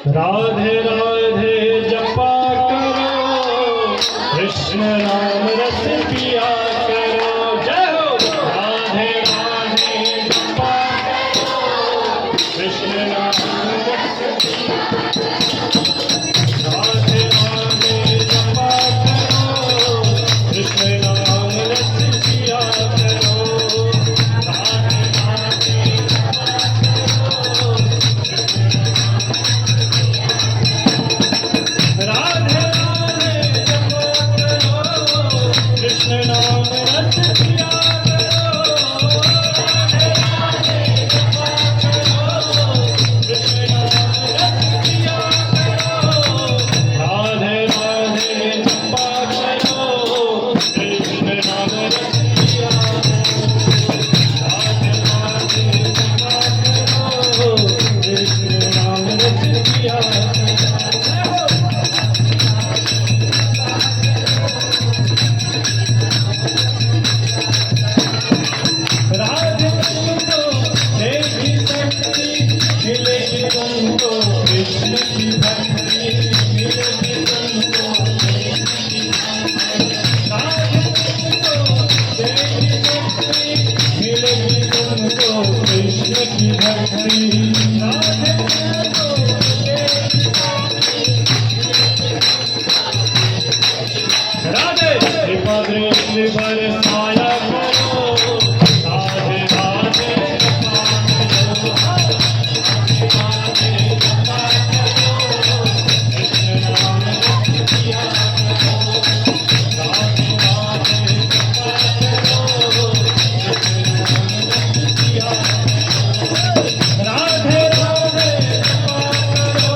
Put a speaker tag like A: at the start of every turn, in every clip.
A: राधे राधे जपा करो, कृष्ण नाम रस पिया करो। जय हो। राधे राधे जपा करो, कृष्ण नाम रस पिया करो। राधे राधे जपा करो, कृष्ण नाम रस पिया करो। राधे राधे जपा करो, राधे राधे जपा करो, कृष्ण नाम रस पिया करो। राधे राधे जपा करो, कृष्ण नाम रस पिया करो। राधे राधे जपा करो, कृष्ण नाम रस पिया करो। राधे राधे जपा करो, कृष्ण नाम रस पिया करो। राधे तुमको देवी शक्ति मिलेगी, तुमको कृष्ण की भक्ति मिलेगी, तुमको राधे तुमको देवी शक्ति मिलेगी, तुमको कृष्ण की भक्ति। राधे तुमको देवी राधे कृपा दृष्टि बरसाया करो। राधे राधे जपा करो, राधे राधे जपा करो, कृष्ण नाम रस पिया करो। राधे राधे जपा करो, कृष्ण नाम रस पिया करो। राधे राधे जपा करो,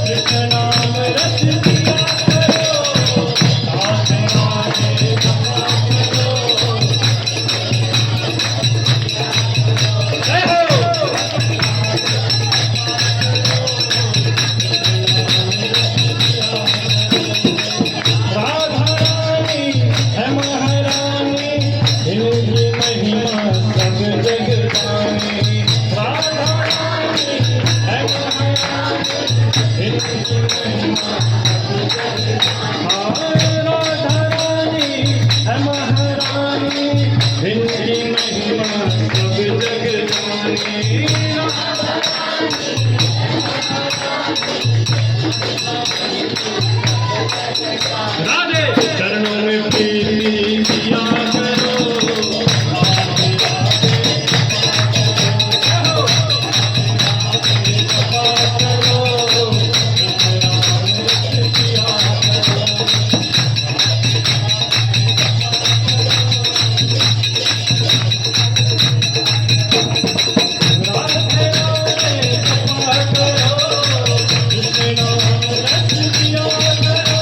A: कृष्ण नाम रस पिया करो। राधे राधे जपा करो। जय हो। राधा रानी है महारानी, इनकी महिमा सब जग जानी। राधा रानी है महारानी, इनकी महिमा सब जग जानी। राधा रानी है महारानी, इनकी महिमा सब जग जानी। राधे चरणों में प्रीति किया करो। राधे राधे जपा करो, कृष्ण नाम रस पिया करो। राधे राधे जपा करो, कृष्ण नाम रस पिया करो।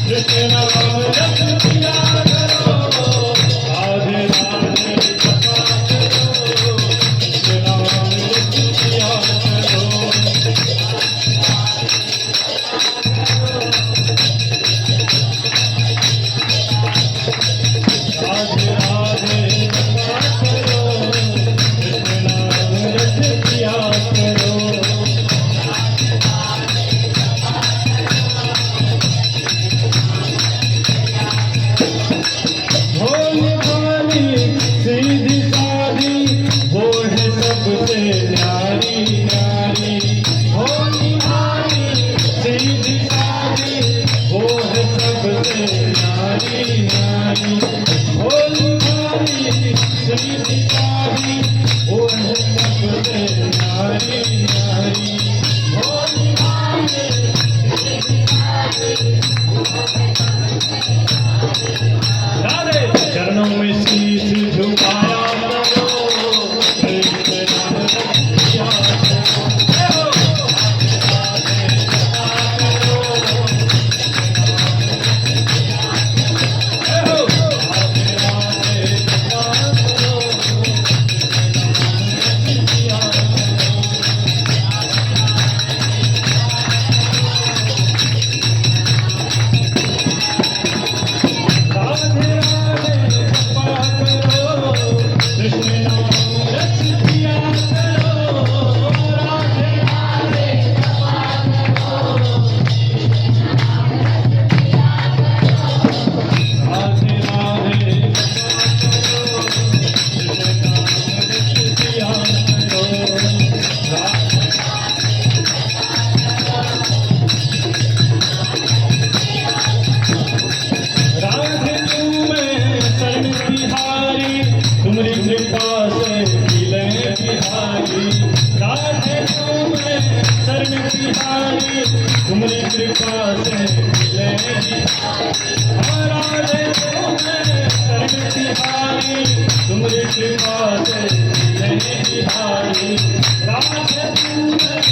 A: कृष्ण नाम रस पिया करो। राधे राधे जपा करो, कृष्ण नाम रस पिया करो। राधे राधे जपा करो, कृष्ण नाम रस पिया करो। भोली भाली सीधी सादी, वो है सबसे न्यारी न्यारी। भोली भाली सीधी सादी, वो है सबसे न्यारी न्यारी। भोली भाली सीधी सादी, वो है सबसे न्यारी न्यारी। भोली भाली राधे चरणों में शीश झुकाया करो, कृष्ण नाम रस पिया करो। जय हो। राधे राधे जपा करो, जय हो। राधे राधे जपा करो, कृष्ण नाम रस पिया करो। बिहारी राधे तुम्हें शरण बिहारी तुम्हारी कृपा से मिलेगी राधे तुम्हें शरण बिहारी तुम्हारी कृपा से मिलेगी हारी राधे तुम्हें